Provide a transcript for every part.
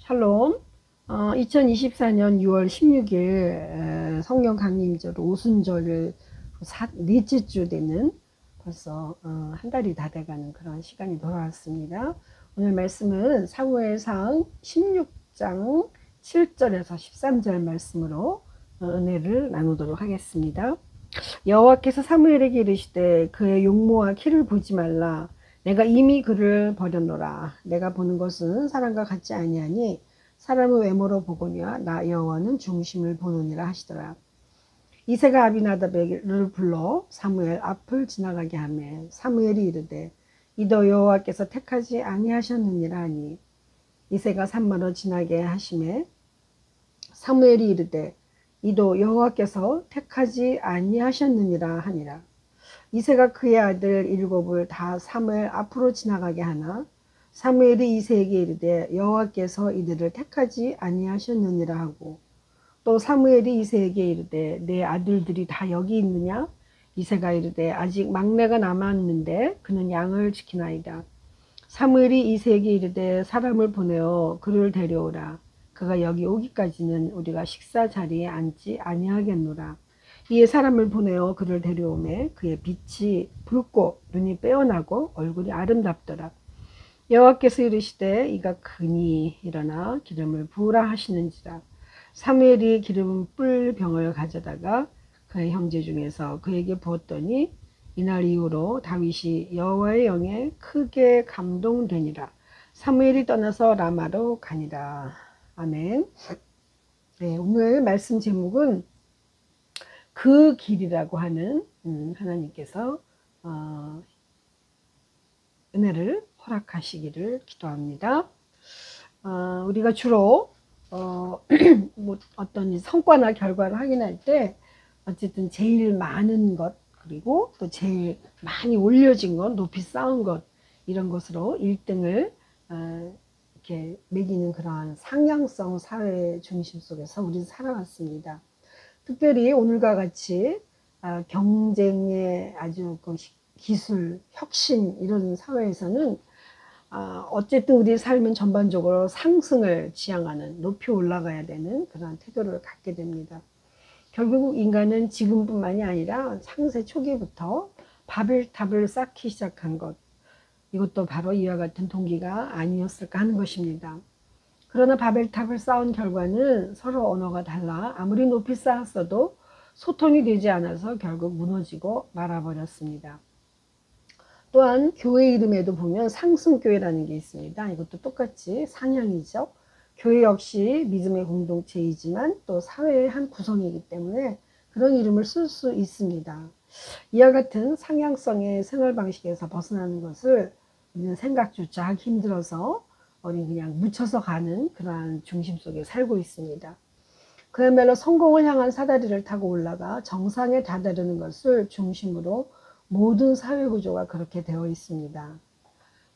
샬롬. 2024년 6월 16일 성령 강림절 오순절 넷째 주 되는 벌써 한 달이 다 돼가는 그런 시간이 돌아왔습니다. 오늘 말씀은 사무엘상 16장 7절에서 13절 말씀으로 은혜를 나누도록 하겠습니다. 여호와께서 사무엘에게 이르시되 그의 용모와 키를 보지 말라. 내가 이미 그를 버렸노라. 내가 보는 것은 사람과 같지 아니하니 사람의 외모로 보거니와 나 여호와는 중심을 보느니라 하시더라. 이새가 아비나답을 불러 사무엘 앞을 지나가게 하매 사무엘이 이르되 이도 여호와께서 택하지 아니하셨느니라 하니 이새가 산마로 지나게 하심에 사무엘이 이르되 이도 여호와께서 택하지 아니하셨느니라 하니라. 이새가 그의 아들 7을 다 사무엘 앞으로 지나가게 하나 사무엘이 이새에게 이르되 여호와께서 이들을 택하지 아니하셨느니라 하고 또 사무엘이 이새에게 이르되 내 아들들이 다 여기 있느냐? 이새가 이르되 아직 막내가 남았는데 그는 양을 지키나이다. 사무엘이 이새에게 이르되 사람을 보내어 그를 데려오라. 그가 여기 오기까지는 우리가 식사 자리에 앉지 아니하겠노라. 이에 사람을 보내어 그를 데려오매 그의 빛이 붉고 눈이 빼어나고 얼굴이 아름답더라. 여호와께서 이르시되 이가 크니 일어나 기름을 부으라 하시는지라. 사무엘이 기름 뿔 병을 가져다가 그의 형제 중에서 그에게 부었더니 이날 이후로 다윗이 여호와의 영에 크게 감동되니라. 사무엘이 떠나서 라마로 가니라. 아멘. 네, 오늘 말씀 제목은 그 길이라고 하는 하나님께서 은혜를 허락하시기를 기도합니다. 우리가 주로 뭐 어떤 성과나 결과를 확인할 때 어쨌든 제일 많은 것 그리고 또 제일 많이 올려진 것, 높이 쌓은 것 이런 것으로 1등을 이렇게 매기는 그러한 상향성 사회 중심 속에서 우리는 살아왔습니다. 특별히 오늘과 같이 경쟁의 아주 그 기술, 혁신 이런 사회에서는 어쨌든 우리 삶은 전반적으로 상승을 지향하는 높이 올라가야 되는 그런 태도를 갖게 됩니다. 결국 인간은 지금뿐만이 아니라 창세 초기부터 바벨탑을 쌓기 시작한 것 이것도 바로 이와 같은 동기가 아니었을까 하는 것입니다. 그러나 바벨탑을 쌓은 결과는 서로 언어가 달라 아무리 높이 쌓았어도 소통이 되지 않아서 결국 무너지고 말아버렸습니다. 또한 교회 이름에도 보면 상승교회라는 게 있습니다. 이것도 똑같이 상향이죠. 교회 역시 믿음의 공동체이지만 또 사회의 한 구성이기 때문에 그런 이름을 쓸 수 있습니다. 이와 같은 상향성의 생활 방식에서 벗어나는 것을 우리는 생각조차 하기 힘들어서 우리는 그냥 묻혀서 가는 그러한 중심 속에 살고 있습니다. 그야말로 성공을 향한 사다리를 타고 올라가 정상에 다다르는 것을 중심으로 모든 사회구조가 그렇게 되어 있습니다.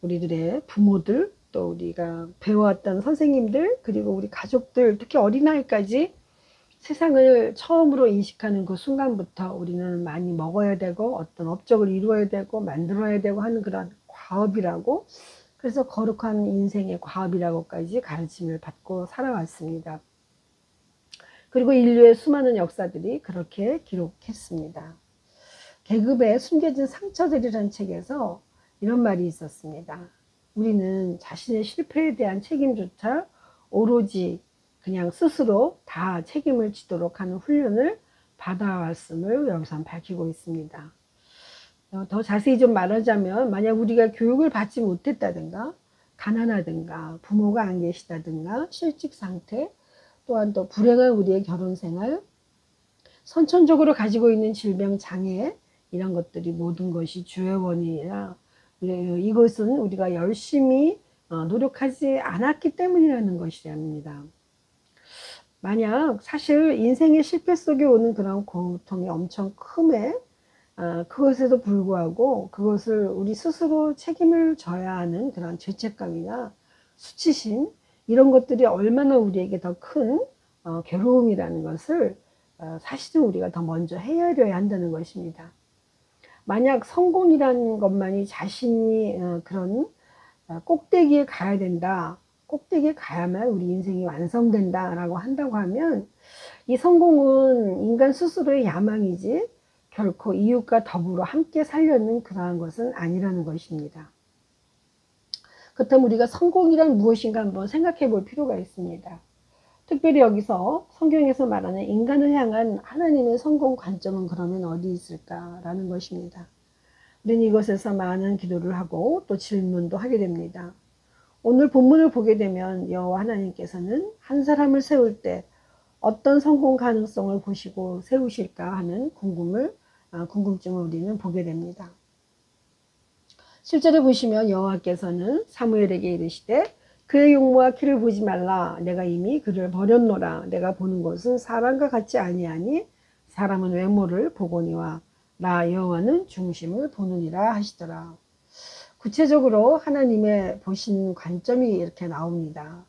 우리들의 부모들, 또 우리가 배워왔던 선생님들, 그리고 우리 가족들, 특히 어린아이까지 세상을 처음으로 인식하는 그 순간부터 우리는 많이 먹어야 되고 어떤 업적을 이루어야 되고 만들어야 되고 하는 그런 과업이라고, 그래서 거룩한 인생의 과업이라고까지 가르침을 받고 살아왔습니다. 그리고 인류의 수많은 역사들이 그렇게 기록했습니다. 계급에 숨겨진 상처들이라는 책에서 이런 말이 있었습니다. 우리는 자신의 실패에 대한 책임조차 오로지 그냥 스스로 다 책임을 지도록 하는 훈련을 받아왔음을 여기서 밝히고 있습니다. 더 자세히 좀 말하자면 만약 우리가 교육을 받지 못했다든가 가난하든가 부모가 안 계시다든가 실직 상태 또한 또 불행한 우리의 결혼생활 선천적으로 가지고 있는 질병 장애 이런 것들이 모든 것이 주의 원인이라 이것은 우리가 열심히 노력하지 않았기 때문이라는 것이랍니다. 만약 사실 인생의 실패 속에 오는 그런 고통이 엄청 크매 그것에도 불구하고 그것을 우리 스스로 책임을 져야 하는 그런 죄책감이나 수치심 이런 것들이 얼마나 우리에게 더 큰 괴로움이라는 것을 사실은 우리가 더 먼저 헤아려야 한다는 것입니다. 만약 성공이라는 것만이 자신이 그런 꼭대기에 가야 된다 꼭대기에 가야만 우리 인생이 완성된다라고 한다고 하면 이 성공은 인간 스스로의 야망이지 결코 이웃과 더불어 함께 살려는 그러한 것은 아니라는 것입니다. 그렇다면 우리가 성공이란 무엇인가 한번 생각해 볼 필요가 있습니다. 특별히 여기서 성경에서 말하는 인간을 향한 하나님의 성공 관점은 그러면 어디 있을까라는 것입니다. 우리는 이것에서 많은 기도를 하고 또 질문도 하게 됩니다. 오늘 본문을 보게 되면 여호와 하나님께서는 한 사람을 세울 때 어떤 성공 가능성을 보시고 세우실까 하는 궁금증을 우리는 보게 됩니다. 실제로 보시면 여호와께서는 사무엘에게 이르시되 그의 용모와 키를 보지 말라. 내가 이미 그를 버렸노라. 내가 보는 것은 사람과 같지 아니하니 사람은 외모를 보거니와 나 여호와는 중심을 보느니라 하시더라. 구체적으로 하나님의 보신 관점이 이렇게 나옵니다.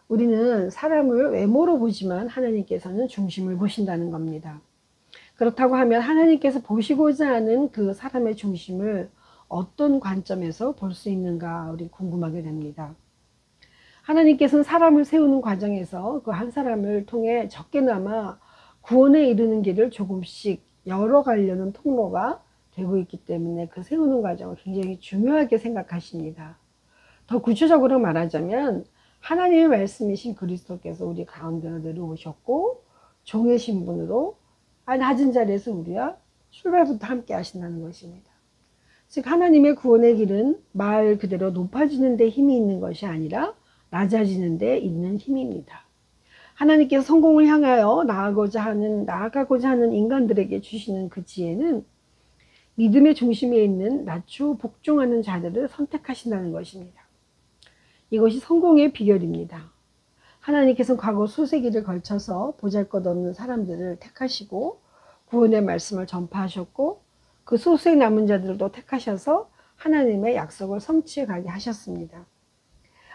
우리는 사람을 외모로 보지만 하나님께서는 중심을 보신다는 겁니다. 그렇다고 하면 하나님께서 보시고자 하는 그 사람의 중심을 어떤 관점에서 볼 수 있는가 우리 궁금하게 됩니다. 하나님께서는 사람을 세우는 과정에서 그 한 사람을 통해 적게나마 구원에 이르는 길을 조금씩 열어가려는 통로가 되고 있기 때문에 그 세우는 과정을 굉장히 중요하게 생각하십니다. 더 구체적으로 말하자면 하나님의 말씀이신 그리스도께서 우리 가운데로 내려오셨고 종의 신분으로 낮은 자리에서 우리와 출발부터 함께 하신다는 것입니다. 즉 하나님의 구원의 길은 말 그대로 높아지는 데 힘이 있는 것이 아니라 낮아지는 데 있는 힘입니다. 하나님께서 성공을 향하여 나아가고자 하는 인간들에게 주시는 그 지혜는 믿음의 중심에 있는 낮추어 복종하는 자들을 선택하신다는 것입니다. 이것이 성공의 비결입니다. 하나님께서는 과거 수세기를 걸쳐서 보잘것없는 사람들을 택하시고 구원의 말씀을 전파하셨고 그 소수의 남은 자들도 택하셔서 하나님의 약속을 성취해 가게 하셨습니다.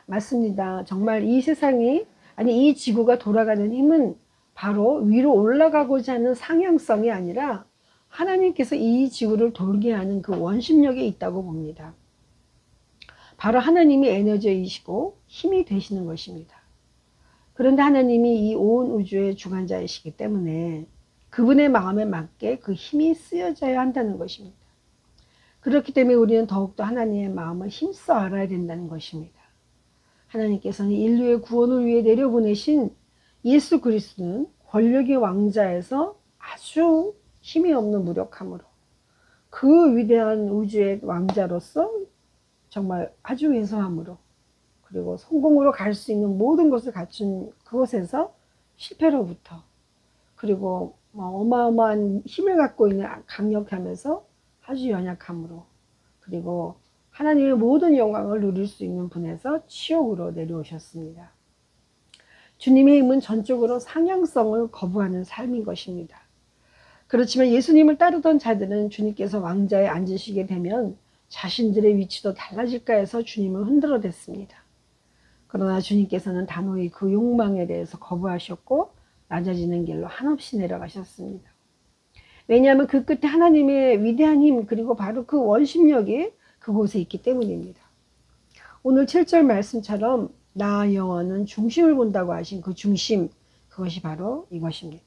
맞습니다. 정말 이 지구가 돌아가는 힘은 바로 위로 올라가고자 하는 상향성이 아니라 하나님께서 이 지구를 돌게 하는 그 원심력에 있다고 봅니다. 바로 하나님이 에너지이시고 힘이 되시는 것입니다. 그런데 하나님이 이 온 우주의 주관자이시기 때문에 그분의 마음에 맞게 그 힘이 쓰여져야 한다는 것입니다. 그렇기 때문에 우리는 더욱더 하나님의 마음을 힘써 알아야 된다는 것입니다. 하나님께서는 인류의 구원을 위해 내려보내신 예수 그리스도는 권력의 왕자에서 아주 힘이 없는 무력함으로 그 위대한 우주의 왕자로서 정말 아주 왜소함으로 그리고 성공으로 갈 수 있는 모든 것을 갖춘 그곳에서 실패로부터 그리고 어마어마한 힘을 갖고 있는 강력하면서 아주 연약함으로 그리고 하나님의 모든 영광을 누릴 수 있는 분에서 치욕으로 내려오셨습니다. 주님의 힘은 전적으로 상향성을 거부하는 삶인 것입니다. 그렇지만 예수님을 따르던 자들은 주님께서 왕자에 앉으시게 되면 자신들의 위치도 달라질까 해서 주님을 흔들어댔습니다. 그러나 주님께서는 단호히 그 욕망에 대해서 거부하셨고 낮아지는 길로 한없이 내려가셨습니다. 왜냐하면 그 끝에 하나님의 위대한 힘 그리고 바로 그 원심력이 그곳에 있기 때문입니다. 오늘 7절 말씀처럼 나 여호와는 중심을 본다고 하신 그 중심 그것이 바로 이것입니다.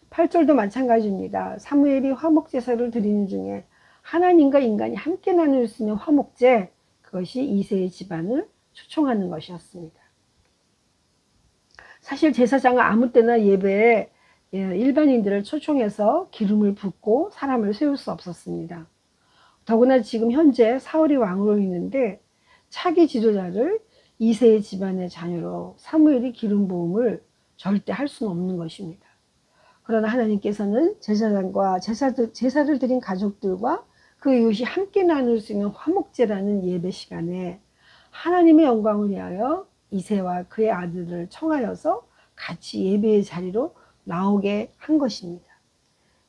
8절도 마찬가지입니다. 사무엘이 화목제사를 드리는 중에 하나님과 인간이 함께 나눌 수 있는 화목제 그것이 이새의 집안을 초청하는 것이었습니다. 사실 제사장은 아무 때나 예배에 일반인들을 초청해서 기름을 붓고 사람을 세울 수 없었습니다. 더구나 지금 현재 사울이 왕으로 있는데 차기 지도자를 이새의 집안의 자녀로 사무엘이 기름 부음을 절대 할 수는 없는 것입니다. 그러나 하나님께서는 제사장과 제사를 드린 가족들과 그 이웃이 함께 나눌 수 있는 화목제라는 예배 시간에 하나님의 영광을 위하여 이새와 그의 아들을 청하여서 같이 예배의 자리로 나오게 한 것입니다.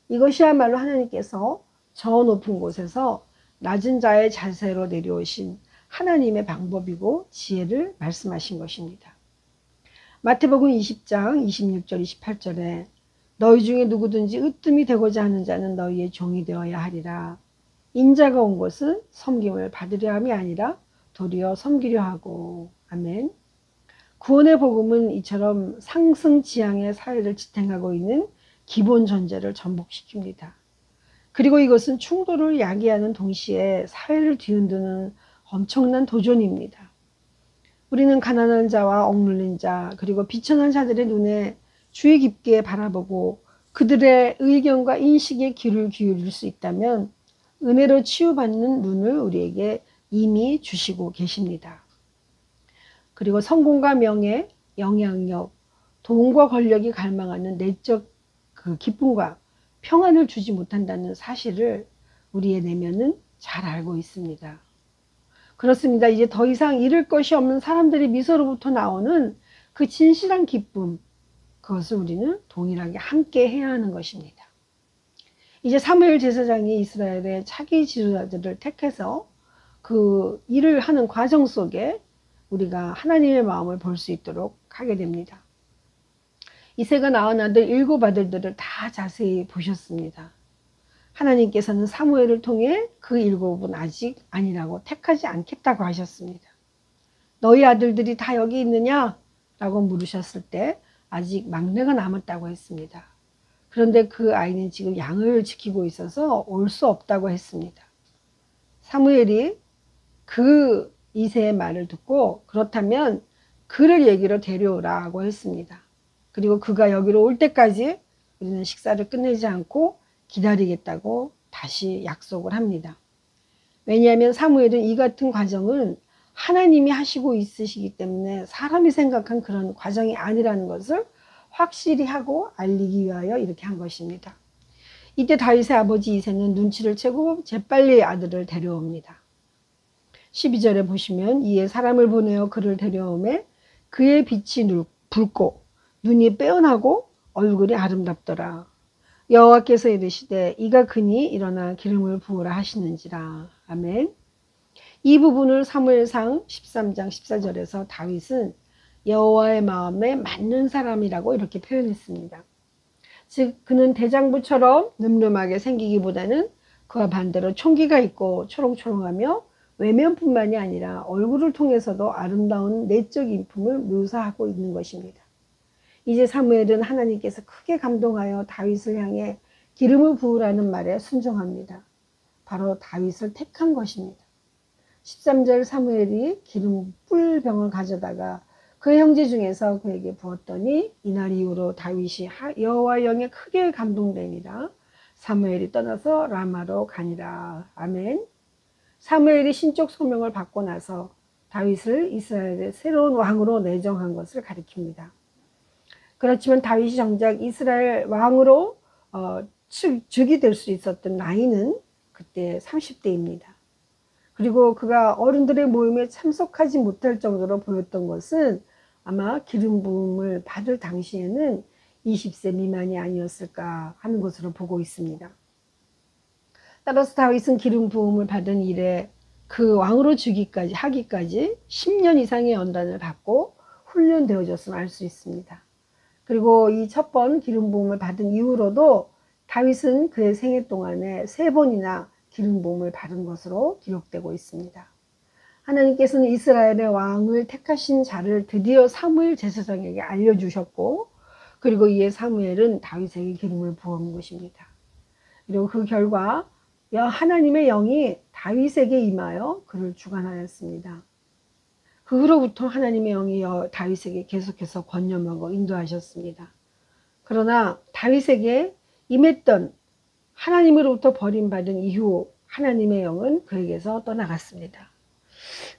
이것이야말로 하나님께서 저 높은 곳에서 낮은 자의 자세로 내려오신 하나님의 방법이고 지혜를 말씀하신 것입니다. 마태복음 20장 26절 28절에 너희 중에 누구든지 으뜸이 되고자 하는 자는 너희의 종이 되어야 하리라. 인자가 온 것은 섬김을 받으려 함이 아니라 도리어 섬기려 하고. 아멘. 구원의 복음은 이처럼 상승지향의 사회를 지탱하고 있는 기본 전제를 전복시킵니다. 그리고 이것은 충돌을 야기하는 동시에 사회를 뒤흔드는 엄청난 도전입니다. 우리는 가난한 자와 억눌린 자, 그리고 비천한 자들의 눈에 주의 깊게 바라보고 그들의 의견과 인식에 귀를 기울일 수 있다면 은혜로 치유받는 눈을 우리에게 이미 주시고 계십니다. 그리고 성공과 명예, 영향력, 돈과 권력이 갈망하는 내적 그 기쁨과 평안을 주지 못한다는 사실을 우리의 내면은 잘 알고 있습니다. 그렇습니다. 이제 더 이상 잃을 것이 없는 사람들의 미소로부터 나오는 그 진실한 기쁨, 그것을 우리는 동일하게 함께 해야 하는 것입니다. 이제 사무엘 제사장이 이스라엘의 차기 지도자들을 택해서 그 일을 하는 과정 속에 우리가 하나님의 마음을 볼 수 있도록 하게 됩니다. 이새가 낳은 아들 7 아들들을 다 자세히 보셨습니다. 하나님께서는 사무엘을 통해 그 7은 아직 아니라고 택하지 않겠다고 하셨습니다. 너희 아들들이 다 여기 있느냐? 라고 물으셨을 때 아직 막내가 남았다고 했습니다. 그런데 그 아이는 지금 양을 지키고 있어서 올 수 없다고 했습니다. 사무엘이 그 이새의 말을 듣고 그렇다면 그를 얘기로 데려오라고 했습니다. 그리고 그가 여기로 올 때까지 우리는 식사를 끝내지 않고 기다리겠다고 다시 약속을 합니다. 왜냐하면 사무엘은 이 같은 과정은 하나님이 하시고 있으시기 때문에 사람이 생각한 그런 과정이 아니라는 것을 확실히 하고 알리기 위하여 이렇게 한 것입니다. 이때 다윗의 아버지 이새는 눈치를 채고 재빨리 아들을 데려옵니다. 12절에 보시면 이에 사람을 보내어 그를 데려오매 그의 빛이 붉고 눈이 빼어나고 얼굴이 아름답더라. 여호와께서 이르시되 이가 그니 일어나 기름을 부으라 하시는지라. 아멘. 이 부분을 사무엘상 13장 14절에서 다윗은 여호와의 마음에 맞는 사람이라고 이렇게 표현했습니다. 즉 그는 대장부처럼 늠름하게 생기기보다는 그와 반대로 총기가 있고 초롱초롱하며 외면뿐만이 아니라 얼굴을 통해서도 아름다운 내적 인품을 묘사하고 있는 것입니다. 이제 사무엘은 하나님께서 크게 감동하여 다윗을 향해 기름을 부으라는 말에 순종합니다. 바로 다윗을 택한 것입니다. 13절 사무엘이 기름 뿔병을 가져다가 그의 형제 중에서 그에게 부었더니 이날 이후로 다윗이 여호와의 영에 크게 감동되니라. 사무엘이 떠나서 라마로 가니라. 아멘. 사무엘이 신적 소명을 받고 나서 다윗을 이스라엘의 새로운 왕으로 내정한 것을 가리킵니다. 그렇지만 다윗이 정작 이스라엘 왕으로 즉위 될 수 있었던 나이는 그때 30대입니다. 그리고 그가 어른들의 모임에 참석하지 못할 정도로 보였던 것은 아마 기름 부음을 받을 당시에는 20세 미만이 아니었을까 하는 것으로 보고 있습니다. 따라서 다윗은 기름 부음을 받은 이래 그 왕으로 하기까지 10년 이상의 연단을 받고 훈련되어졌음을 알 수 있습니다. 그리고 이 첫 번 기름 부음을 받은 이후로도 다윗은 그의 생애 동안에 3번이나 기름 부음을 받은 것으로 기록되고 있습니다. 하나님께서는 이스라엘의 왕을 택하신 자를 드디어 사무엘 제사장에게 알려주셨고 그리고 이에 사무엘은 다윗에게 기름을 부은 것입니다. 그리고 그 결과 하나님의 영이 다윗에게 임하여 그를 주관하였습니다. 그 후로부터 하나님의 영이 다윗에게 계속해서 권념하고 인도하셨습니다. 그러나 다윗에게 임했던 하나님으로부터 버림받은 이후 하나님의 영은 그에게서 떠나갔습니다.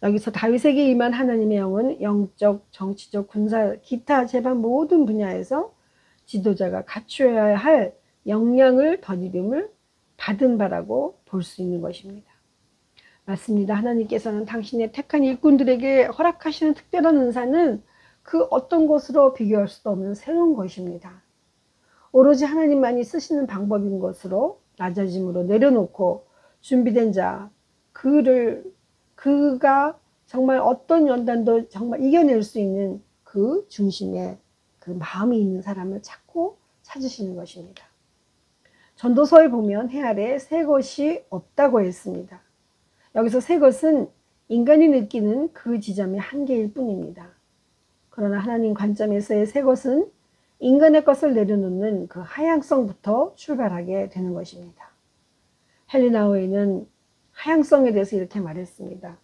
여기서 다윗에게 임한 하나님의 영은 영적, 정치적, 군사, 기타 제반 모든 분야에서 지도자가 갖추어야 할 역량을 덧입음을 받은 바라고 볼 수 있는 것입니다. 맞습니다. 하나님께서는 당신의 택한 일꾼들에게 허락하시는 특별한 은사는 그 어떤 것으로 비교할 수도 없는 새로운 것입니다. 오로지 하나님만이 쓰시는 방법인 것으로 낮아짐으로 내려놓고 준비된 자, 그가 정말 어떤 연단도 정말 이겨낼 수 있는 그 중심에 그 마음이 있는 사람을 찾으시는 것입니다. 전도서에 보면 해 아래 새 것이 없다고 했습니다. 여기서 새 것은 인간이 느끼는 그 지점의 한계일 뿐입니다. 그러나 하나님 관점에서의 새 것은 인간의 것을 내려놓는 그 하향성부터 출발하게 되는 것입니다. 헬리나 호에는 하향성에 대해서 이렇게 말했습니다.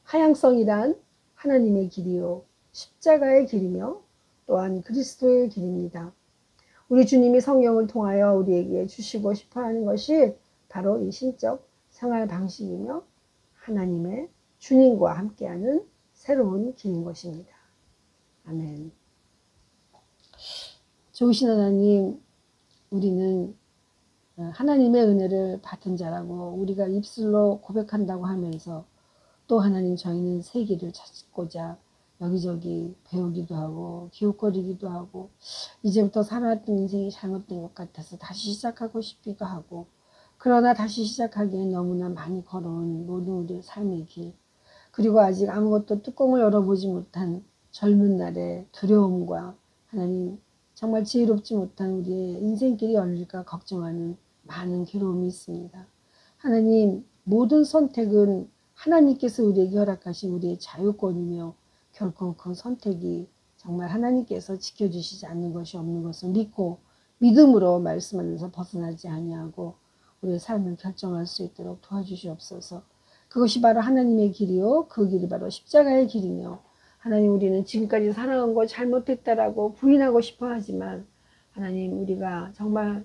하향성이란 하나님의 길이요 십자가의 길이며 또한 그리스도의 길입니다. 우리 주님이 성령을 통하여 우리에게 주시고 싶어하는 것이 바로 이 신적 생활 방식이며 하나님의 주님과 함께하는 새로운 길인 것입니다. 아멘. 좋으신 하나님, 우리는 하나님의 은혜를 받은 자라고 우리가 입술로 고백한다고 하면서 또 하나님 저희는 새 길을 찾고자 여기저기 배우기도 하고 기웃거리기도 하고 이제부터 살아왔던 인생이 잘못된 것 같아서 다시 시작하고 싶기도 하고 그러나 다시 시작하기엔 너무나 많이 걸어온 모든 우리의 삶의 길 그리고 아직 아무것도 뚜껑을 열어보지 못한 젊은 날의 두려움과 하나님 정말 지혜롭지 못한 우리의 인생길이 열릴까 걱정하는 많은 괴로움이 있습니다. 하나님 모든 선택은 하나님께서 우리에게 허락하신 우리의 자유권이며 결코 그 선택이 정말 하나님께서 지켜주시지 않는 것이 없는 것을 믿고 믿음으로 말씀하면서 벗어나지 아니하고 우리의 삶을 결정할 수 있도록 도와주시옵소서. 그것이 바로 하나님의 길이요 그 길이 바로 십자가의 길이며 하나님 우리는 지금까지 살아온 거 잘못했다라고 부인하고 싶어 하지만 하나님 우리가 정말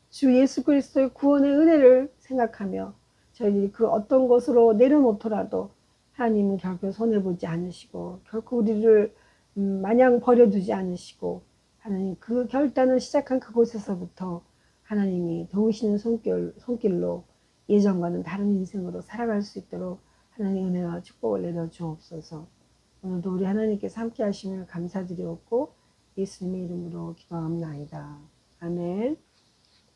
주 예수 그리스도의 구원의 은혜를 생각하며 저희들이 그 어떤 것으로 내려놓더라도 하나님은 결코 손해보지 않으시고 결코 우리를 마냥 버려두지 않으시고 하나님 그 결단을 시작한 그곳에서부터 하나님이 도우시는 손길로 예전과는 다른 인생으로 살아갈 수 있도록 하나님 은혜와 축복을 내려 주옵소서. 오늘도 우리 하나님께서 함께 하심을 감사드리옵고 예수님의 이름으로 기도합나이다.